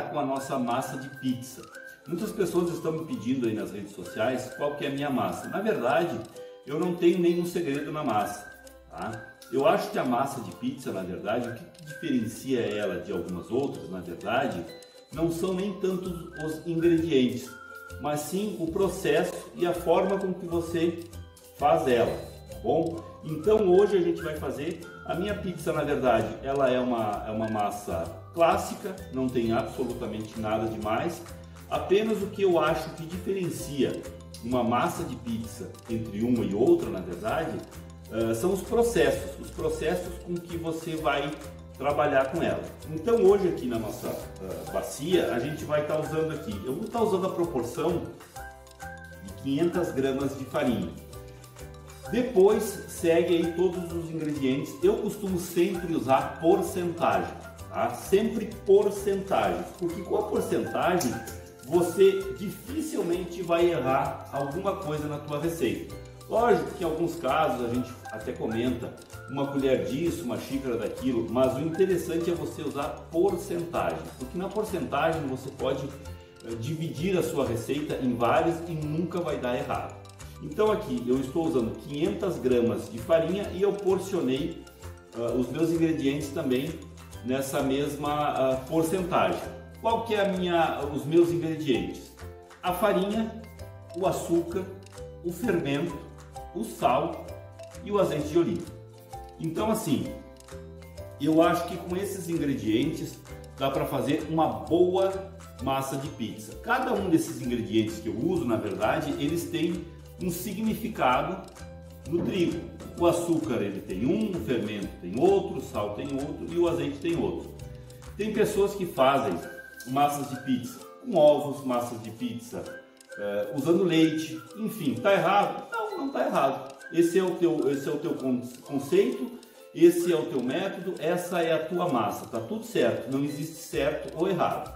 com a nossa massa de pizza. Muitas pessoas estão me pedindo aí nas redes sociais qual que é a minha massa. Na verdade, eu não tenho nenhum segredo na massa, tá? Eu acho que a massa de pizza, na verdade, o que diferencia ela de algumas outras, na verdade, não são nem tanto os ingredientes, mas sim o processo e a forma com que você faz ela, tá bom? Então hoje a gente vai fazer a minha pizza. Na verdade, ela é uma massa clássica, não tem absolutamente nada demais. Apenas o que eu acho que diferencia uma massa de pizza entre uma e outra, na verdade, são os processos com que você vai trabalhar com ela. Então hoje aqui na nossa bacia, a gente vai estar usando aqui, eu vou estar usando a proporção de 500 gramas de farinha. Depois segue aí todos os ingredientes. Eu costumo sempre usar porcentagem, tá? Sempre porcentagem, porque com a porcentagem você dificilmente vai errar alguma coisa na tua receita. Lógico que em alguns casos a gente até comenta uma colher disso, uma xícara daquilo, mas o interessante é você usar porcentagem, porque na porcentagem você pode dividir a sua receita em várias e nunca vai dar errado. Então aqui eu estou usando 500 gramas de farinha e eu porcionei os meus ingredientes também nessa mesma porcentagem. Qual que é os meus ingredientes? A farinha, o açúcar, o fermento, o sal e o azeite de oliva. Então assim, eu acho que com esses ingredientes dá para fazer uma boa massa de pizza. Cada um desses ingredientes que eu uso, na verdade, eles têm um significado no trigo. O açúcar ele tem um, o fermento tem outro, o sal tem outro e o azeite tem outro. Tem pessoas que fazem massas de pizza com ovos, massas de pizza usando leite, enfim, tá errado? Não, não tá errado. Esse é o teu conceito, esse é o teu método, essa é a tua massa, tá tudo certo, não existe certo ou errado.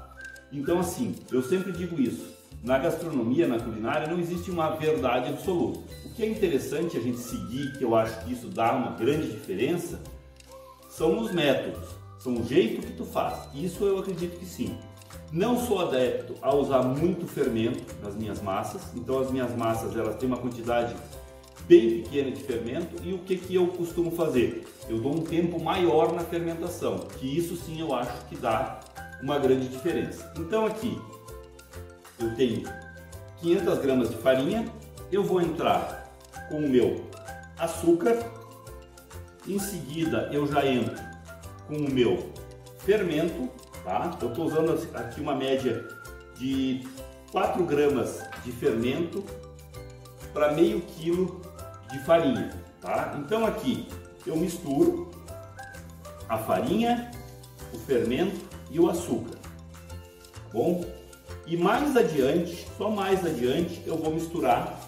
Então assim, eu sempre digo isso. Na gastronomia, na culinária, não existe uma verdade absoluta. O que é interessante a gente seguir, que eu acho que isso dá uma grande diferença, são os métodos, são o jeito que tu faz. Isso eu acredito que sim. Não sou adepto a usar muito fermento nas minhas massas, então as minhas massas elas têm uma quantidade bem pequena de fermento e o que eu costumo fazer? Eu dou um tempo maior na fermentação, que isso sim eu acho que dá uma grande diferença. Então aqui eu tenho 500 gramas de farinha, eu vou entrar com o meu açúcar, em seguida eu já entro com o meu fermento, tá? Eu estou usando aqui uma média de 4 gramas de fermento para meio quilo de farinha, tá? Então aqui eu misturo a farinha, o fermento e o açúcar, tá bom? E mais adiante, só mais adiante, eu vou misturar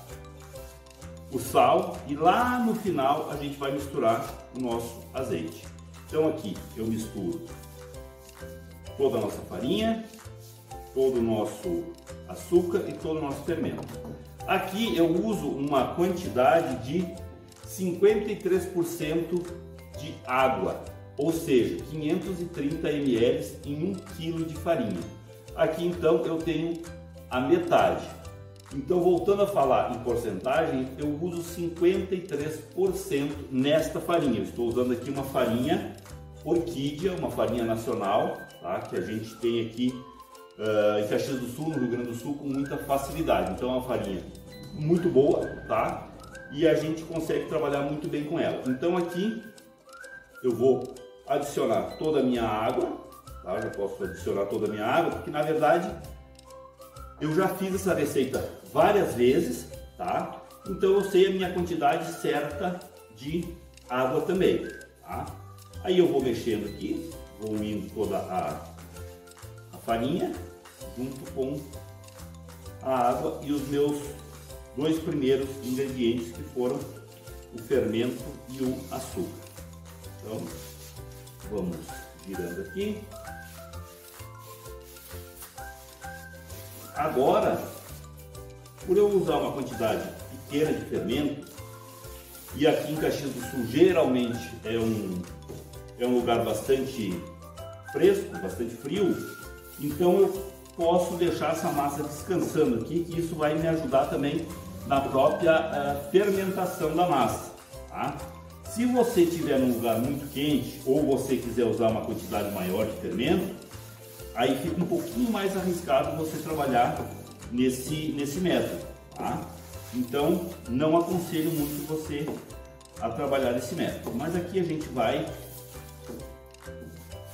o sal e lá no final a gente vai misturar o nosso azeite. Então aqui eu misturo toda a nossa farinha, todo o nosso açúcar e todo o nosso fermento. Aqui eu uso uma quantidade de 53% de água, ou seja, 530 ml em 1 kg de farinha. Aqui então eu tenho a metade. Então voltando a falar em porcentagem, eu uso 53% nesta farinha. Eu estou usando aqui uma farinha Orquídea, uma farinha nacional, tá? Que a gente tem aqui em Caxias do Sul, no Rio Grande do Sul, com muita facilidade. Então é uma farinha muito boa, tá? E a gente consegue trabalhar muito bem com ela. Então aqui eu vou adicionar toda a minha água. Tá? Já posso adicionar toda a minha água, porque na verdade eu já fiz essa receita várias vezes, tá? Então eu sei a minha quantidade certa de água também, tá? Aí eu vou mexendo aqui, vou unindo toda a farinha junto com a água e os meus dois primeiros ingredientes, que foram o fermento e o açúcar. Então vamos girando aqui. Agora, por eu usar uma quantidade pequena de fermento, e aqui em Caxias do Sul geralmente é um lugar bastante fresco, bastante frio, Então eu posso deixar essa massa descansando aqui, que isso vai me ajudar também na própria fermentação da massa, tá? Se você estiver num lugar muito quente ou você quiser usar uma quantidade maior de fermento, aí fica um pouquinho mais arriscado você trabalhar nesse método, tá? Então não aconselho muito você a trabalhar nesse método, mas aqui a gente vai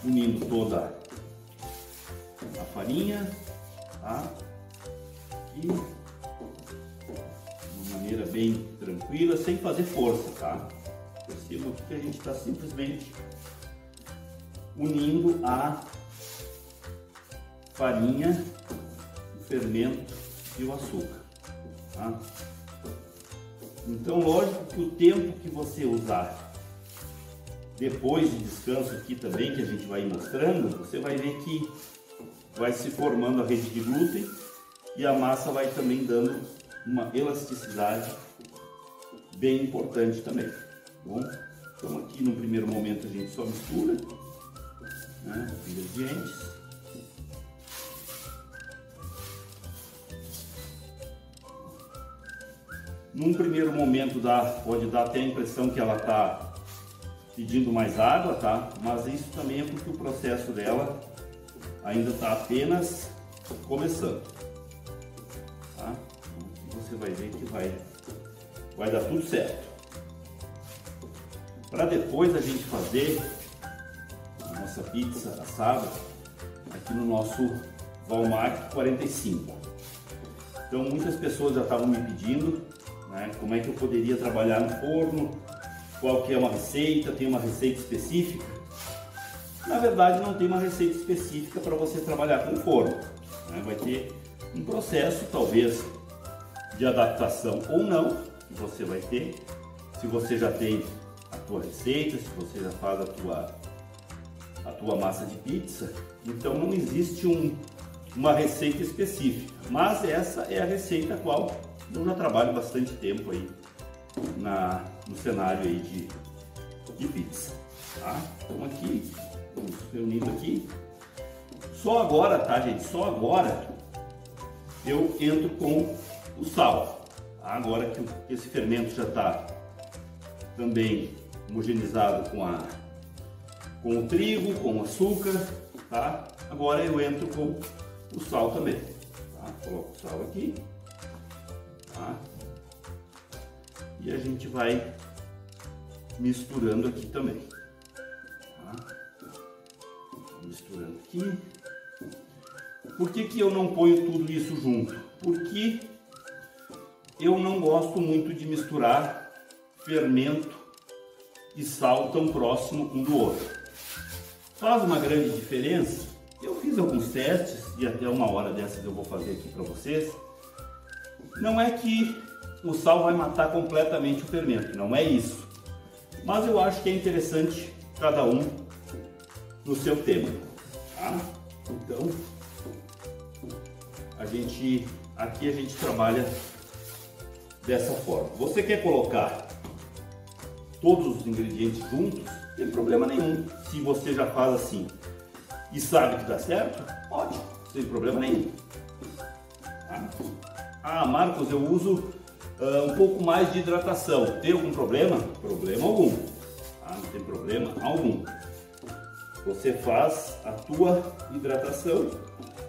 unindo toda a farinha, tá? E de uma maneira bem tranquila, sem fazer força, tá? Perceba que a gente está simplesmente unindo a farinha, o fermento e o açúcar, tá? Então, lógico que o tempo que você usar depois de descanso aqui também, que a gente vai mostrando, você vai ver que vai se formando a rede de glúten e a massa vai também dando uma elasticidade bem importante também. Bom, então aqui no primeiro momento a gente só mistura, né, os ingredientes. Num primeiro momento pode dar até a impressão que ela está pedindo mais água, tá? Mas isso também é porque o processo dela ainda está apenas começando, tá? Então, você vai ver que vai dar tudo certo. Para depois a gente fazer a nossa pizza assada aqui no nosso Valmach 45. Então muitas pessoas já estavam me pedindo, né, como é que eu poderia trabalhar no forno, qual que é uma receita, tem uma receita específica. Na verdade não tem uma receita específica para você trabalhar com forno, né? Vai ter um processo talvez de adaptação ou não, que você vai ter, se você já tem a tua receita, se você já faz a tua massa de pizza, então não existe uma receita específica, mas essa é a receita a qual eu já trabalho bastante tempo aí no cenário aí de pizza, tá? Então aqui, vamos reunindo aqui, só agora, tá gente, só agora eu entro com o sal, tá? Agora que esse fermento já está também homogeneizado com o trigo, com o açúcar, tá? Agora eu entro com o sal também, tá? Coloco o sal aqui, tá? E a gente vai misturando aqui também, tá? Misturando aqui. Por que eu não ponho tudo isso junto? Porque eu não gosto muito de misturar fermento e sal tão próximo um do outro. Faz uma grande diferença. Eu fiz alguns testes e até uma hora dessas eu vou fazer aqui para vocês. Não é que o sal vai matar completamente o fermento, não é isso. Mas eu acho que é interessante cada um no seu tempo, tá? Então, aqui a gente trabalha dessa forma. Você quer colocar todos os ingredientes juntos? Não tem problema nenhum. Se você já faz assim e sabe que dá certo, ótimo, sem problema nenhum. Tá? Ah, Marcos, eu uso um pouco mais de hidratação. Tem algum problema? Problema algum. Ah, não tem problema algum. Você faz a tua hidratação,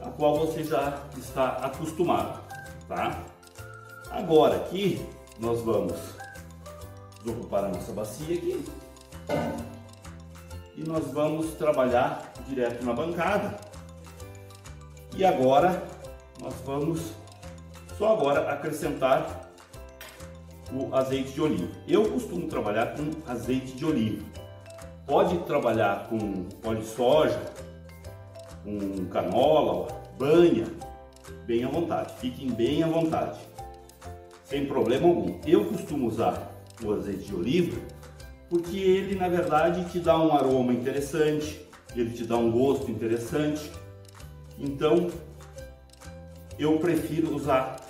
a qual você já está acostumado, tá? Agora aqui nós vamos ocupar a nossa bacia aqui e nós vamos trabalhar direto na bancada. E agora nós vamos só agora acrescentar o azeite de oliva. Eu costumo trabalhar com azeite de oliva. Pode trabalhar com óleo de soja, com canola, banha, bem à vontade. Fiquem bem à vontade, sem problema algum. Eu costumo usar o azeite de oliva porque ele, na verdade, te dá um aroma interessante, ele te dá um gosto interessante. Então, eu prefiro usar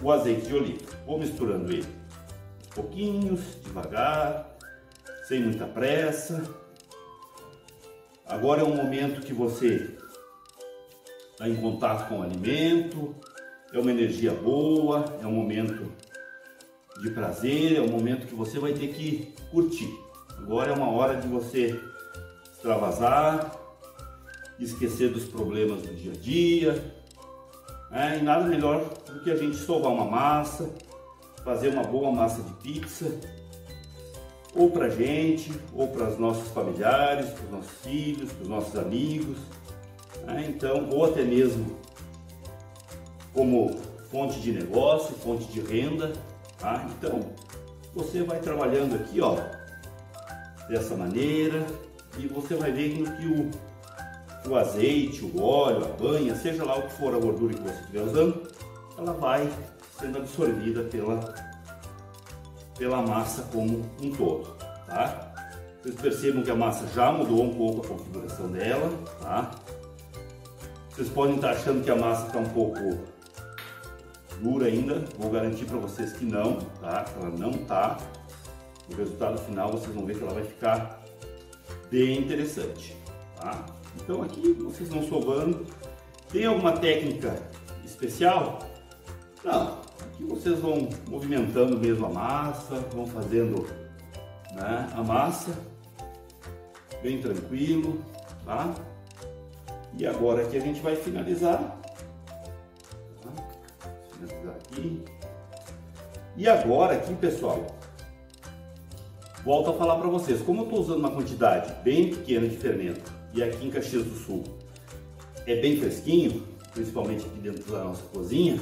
o azeite de oliva. Vou misturando ele aos pouquinhos, devagar, sem muita pressa. Agora é um momento que você está em contato com o alimento, é uma energia boa, é um momento de prazer, é um momento que você vai ter que curtir. Agora é uma hora de você extravasar, esquecer dos problemas do dia a dia, e nada melhor do que a gente sovar uma massa, fazer uma boa massa de pizza, ou para a gente, ou para os nossos familiares, para os nossos filhos, para os nossos amigos, então, ou até mesmo como fonte de negócio, fonte de renda, tá? Então, você vai trabalhando aqui, ó, dessa maneira, e você vai ver que o azeite, o óleo, a banha, seja lá o que for a gordura que você estiver usando, ela vai sendo absorvida pela massa como um todo, tá? Vocês percebam que a massa já mudou um pouco a configuração dela, tá? Vocês podem estar achando que a massa está um pouco dura ainda, vou garantir para vocês que não, tá? Ela não tá. No resultado final vocês vão ver que ela vai ficar bem interessante, tá? Então aqui vocês vão sovando. Tem alguma técnica especial? Não, aqui vocês vão movimentando mesmo a massa, vão fazendo, né, a massa bem tranquilo, tá? E agora aqui a gente vai finalizar, tá? Finalizar aqui. E agora aqui, pessoal, volto a falar para vocês, como eu estou usando uma quantidade bem pequena de fermento e aqui em Caxias do Sul é bem fresquinho, principalmente aqui dentro da nossa cozinha,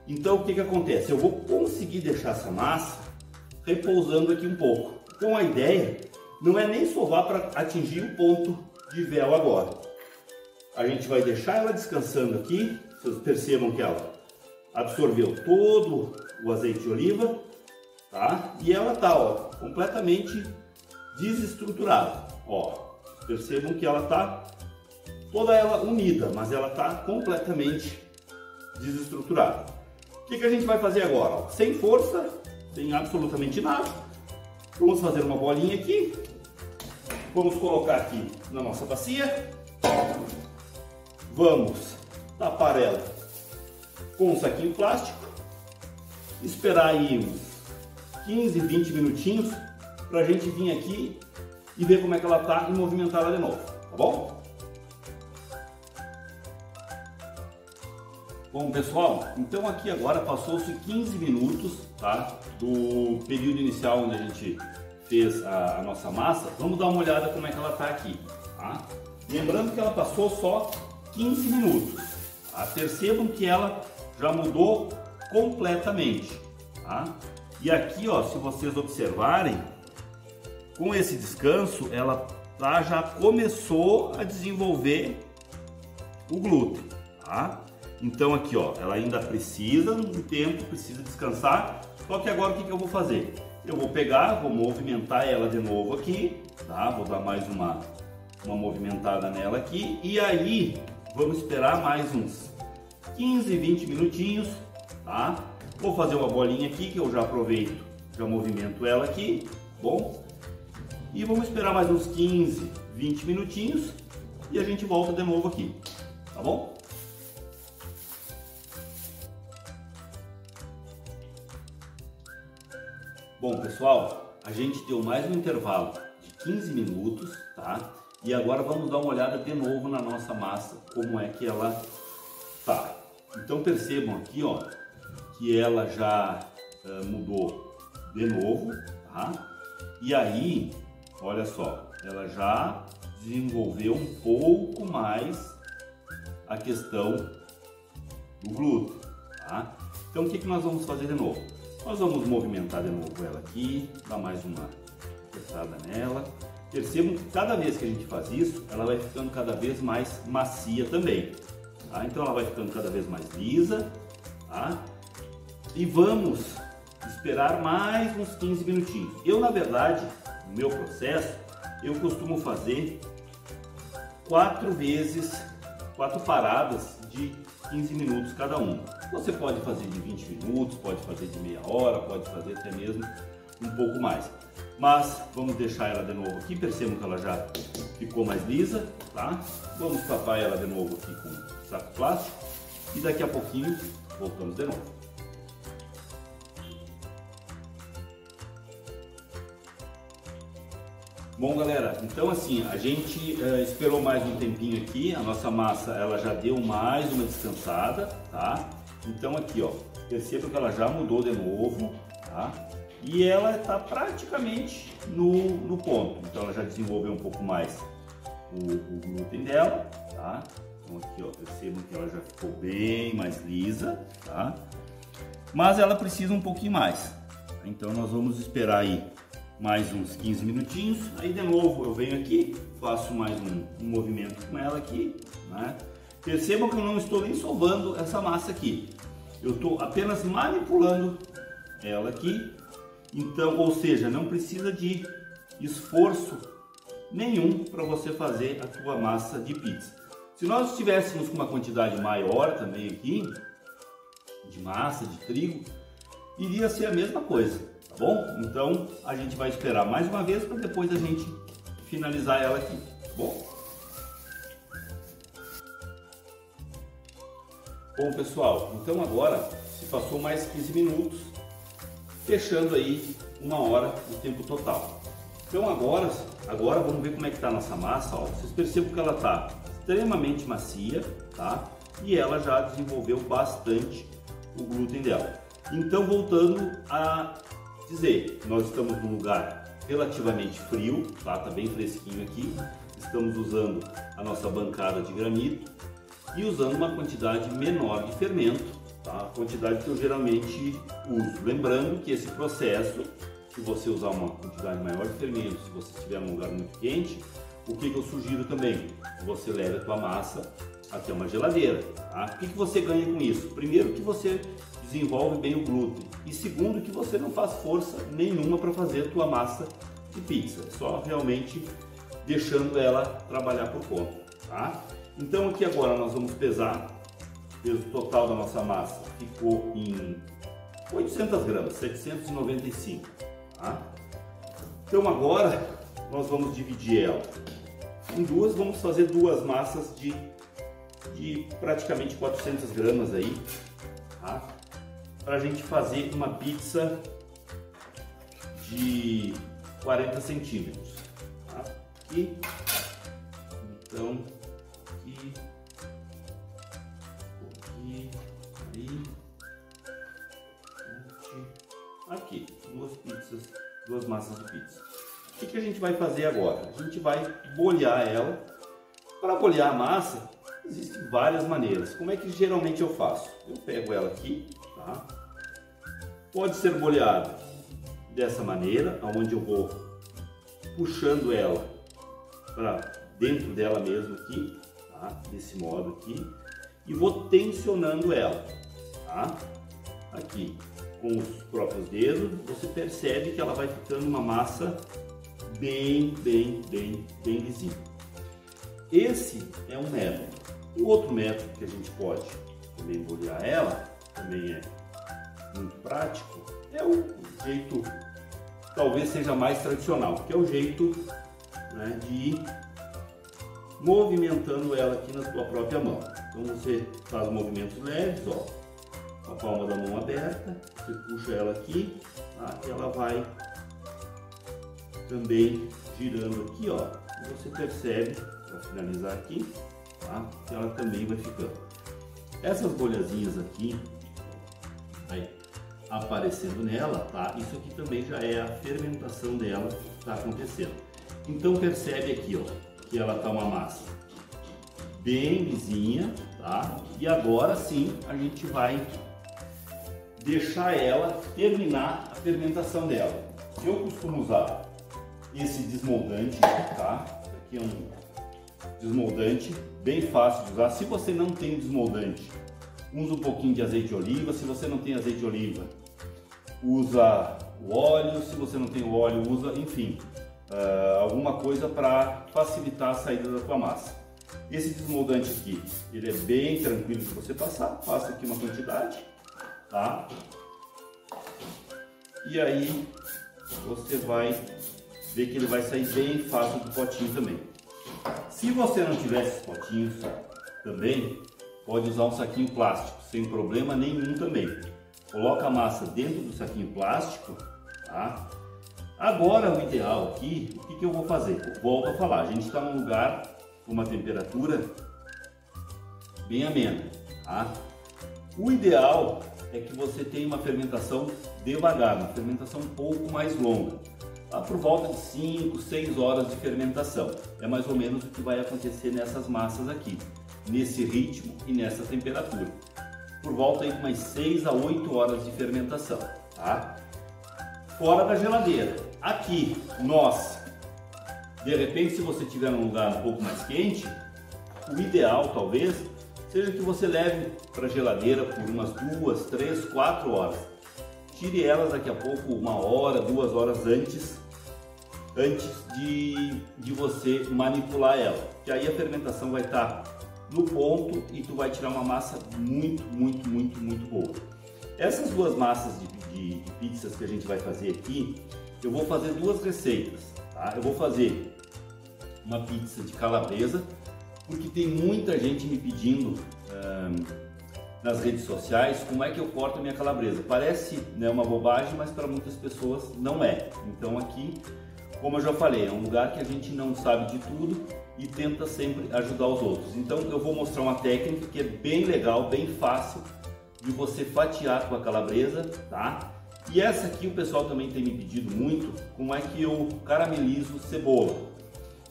então o que acontece? Eu vou conseguir deixar essa massa repousando aqui um pouco. Então a ideia não é nem sovar para atingir o ponto de véu agora. A gente vai deixar ela descansando aqui, vocês percebam que ela absorveu todo o azeite de oliva, tá? E ela tá, ó, completamente desestruturada, ó. Percebam que ela tá toda ela unida, mas ela tá completamente desestruturada. O que a gente vai fazer agora? Ó? Sem força, sem absolutamente nada. Vamos fazer uma bolinha aqui. Vamos colocar aqui na nossa bacia. Vamos tapar ela com um saquinho plástico. Esperar aí uns 15, 20 minutinhos para a gente vir aqui e ver como é que ela tá e movimentar ela de novo, tá bom? Bom, pessoal, então aqui agora passou-se 15 minutos, tá? Do período inicial onde a gente fez a nossa massa. Vamos dar uma olhada como é que ela tá aqui, tá? Lembrando que ela passou só 15 minutos, tá? Percebam que ela já mudou completamente, tá? E aqui, ó, se vocês observarem, com esse descanso, ela já começou a desenvolver o glúten, tá? Então aqui, ó, ela ainda precisa de tempo, precisa descansar. Só que agora o que eu vou fazer? Eu vou pegar, vou movimentar ela de novo aqui, tá? Vou dar mais uma movimentada nela aqui e aí vamos esperar mais uns 15, 20 minutinhos, tá? Vou fazer uma bolinha aqui que eu já aproveito, já movimento ela aqui, bom? E vamos esperar mais uns 15, 20 minutinhos e a gente volta de novo aqui, tá bom? Bom, pessoal, a gente deu mais um intervalo de 15 minutos, tá? E agora vamos dar uma olhada de novo na nossa massa, como é que ela tá. Então percebam aqui, ó, que ela já mudou de novo, tá? E aí, olha só, ela já desenvolveu um pouco mais a questão do glúten, tá? Então o que nós vamos fazer de novo? Nós vamos movimentar de novo ela aqui, dar mais uma apertada nela. Percebam que cada vez que a gente faz isso, ela vai ficando cada vez mais macia também, tá? Então ela vai ficando cada vez mais lisa, tá? E vamos esperar mais uns 15 minutinhos. Eu, na verdade, no meu processo, eu costumo fazer 4 paradas de 15 minutos cada uma. Você pode fazer de 20 minutos, pode fazer de meia hora, pode fazer até mesmo um pouco mais. Mas vamos deixar ela de novo aqui, percebam que ela já ficou mais lisa, tá? Vamos tapar ela de novo aqui com saco plástico e daqui a pouquinho voltamos de novo. Bom, galera, então assim, a gente esperou mais um tempinho aqui, a nossa massa ela já deu mais uma descansada, tá? Então aqui, ó, perceba que ela já mudou de novo, tá? E ela está praticamente no ponto, então ela já desenvolveu um pouco mais o glúten dela, tá? Então aqui, ó, percebam que ela já ficou bem mais lisa, tá? Mas ela precisa um pouquinho mais, então nós vamos esperar aí mais uns 15 minutinhos, aí de novo eu venho aqui, faço mais um movimento com ela aqui, né? Percebam que eu não estou nem sovando essa massa aqui, eu estou apenas manipulando ela aqui, então, ou seja, não precisa de esforço nenhum para você fazer a tua massa de pizza. Se nós estivéssemos com uma quantidade maior também aqui, de massa, de trigo, iria ser a mesma coisa. Tá bom? Então a gente vai esperar mais uma vez para depois a gente finalizar ela aqui, tá bom? Bom, pessoal, então agora se passou mais 15 minutos, fechando aí 1 hora o tempo total. Então agora vamos ver como é que tá a nossa massa, ó. Vocês percebam que ela tá extremamente macia, tá? E ela já desenvolveu bastante o glúten dela. Então, voltando a dizer, nós estamos num lugar relativamente frio, tá? Tá bem fresquinho aqui. Estamos usando a nossa bancada de granito e usando uma quantidade menor de fermento, tá? A quantidade que eu geralmente uso. Lembrando que esse processo, se você usar uma quantidade maior de fermento, se você estiver num lugar muito quente, o que eu sugiro também? Você leve a tua massa até uma geladeira, tá? O que você ganha com isso? Primeiro, que você desenvolve bem o glúten, e segundo, que você não faz força nenhuma para fazer a tua massa de pizza, só realmente deixando ela trabalhar por conta, tá? Então aqui agora nós vamos pesar, o peso total da nossa massa ficou em 800 gramas, 795, tá? Então agora nós vamos dividir ela em duas, vamos fazer duas massas de praticamente 400 gramas aí, tá? Para a gente fazer uma pizza de 40 centímetros, tá? Aqui, então, aqui, aqui, duas massas de pizza. O que a gente vai fazer agora? A gente vai bolhar ela. Para bolhar a massa, existem várias maneiras. Como é que geralmente eu faço? Eu pego ela aqui, tá? Pode ser bolhada dessa maneira, onde eu vou puxando ela para dentro dela mesmo aqui, tá? Desse modo aqui, e vou tensionando ela, tá? Aqui, com os próprios dedos, você percebe que ela vai ficando uma massa bem lisinha. Esse é um método. O outro método que a gente pode também bolhar ela, também é muito prático, é o jeito, talvez seja mais tradicional, que é o jeito, né, de ir movimentando ela aqui na sua própria mão. Então você faz movimentos leves, ó, com a palma da mão aberta, você puxa ela aqui, tá? E ela vai também girando aqui, ó, e você percebe, para finalizar aqui, tá? Que ela também vai ficando. Essas bolhazinhas aqui, vai aparecendo nela, tá? Isso aqui também já é a fermentação dela que está acontecendo. Então percebe aqui, ó, que ela tá uma massa bem lisinha, tá? E agora sim a gente vai deixar ela terminar a fermentação dela. Eu costumo usar esse desmoldante, tá? Aqui é um desmoldante bem fácil de usar. Se você não tem desmoldante, usa um pouquinho de azeite de oliva. Se você não tem azeite de oliva, usa o óleo. Se você não tem o óleo, usa, enfim, alguma coisa para facilitar a saída da tua massa. Esse desmoldante aqui, ele é bem tranquilo de você passar. Passa aqui uma quantidade, tá? E aí você vai ver que ele vai sair bem fácil do potinho também. Se você não tiver esses potinhos também, pode usar um saquinho plástico, sem problema nenhum também. Coloca a massa dentro do saquinho plástico, tá? Agora o ideal aqui, o que eu vou fazer? Volto a falar, a gente está num lugar com uma temperatura bem amena, tá? O ideal é que você tenha uma fermentação devagar, uma fermentação um pouco mais longa, tá? Por volta de 5, 6 horas de fermentação. É mais ou menos o que vai acontecer nessas massas aqui, nesse ritmo e nessa temperatura. Por volta aí de umas 6 a 8 horas de fermentação, tá? Fora da geladeira. Aqui, de repente, se você estiver num lugar um pouco mais quente, o ideal talvez seja que você leve para a geladeira por umas 2, 3, 4 horas. Tire elas daqui a pouco 1 hora, 2 horas antes de você manipular ela. Que aí a fermentação vai estar no ponto e tu vai tirar uma massa muito boa. Essas duas massas de pizzas que a gente vai fazer aqui, eu vou fazer duas receitas, tá? Eu vou fazer uma pizza de calabresa, porque tem muita gente me pedindo nas redes sociais como é que eu corto a minha calabresa. Parece, né, uma bobagem, mas para muitas pessoas não é. Então aqui, como eu já falei, é um lugar que a gente não sabe de tudo e tenta sempre ajudar os outros. Então eu vou mostrar uma técnica que é bem legal, bem fácil de você fatiar com a calabresa, tá? E essa aqui o pessoal também tem me pedido muito, como é que eu caramelizo cebola.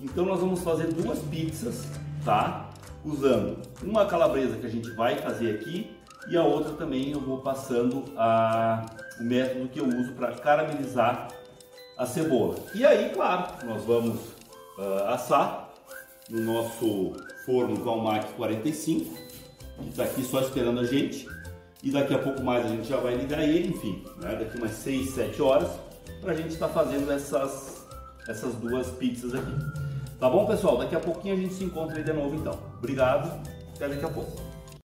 Então nós vamos fazer duas pizzas, tá? Usando uma calabresa que a gente vai fazer aqui e a outra também eu vou passando o método que eu uso para caramelizar a cebola. E aí, claro, nós vamos assar no nosso forno Valmac 45, que está aqui só esperando a gente. E daqui a pouco mais a gente já vai ligar ele, enfim, né? Daqui umas 6, 7 horas para a gente estar fazendo essas duas pizzas aqui. Tá bom, pessoal? Daqui a pouquinho a gente se encontra aí de novo então. Obrigado, até daqui a pouco.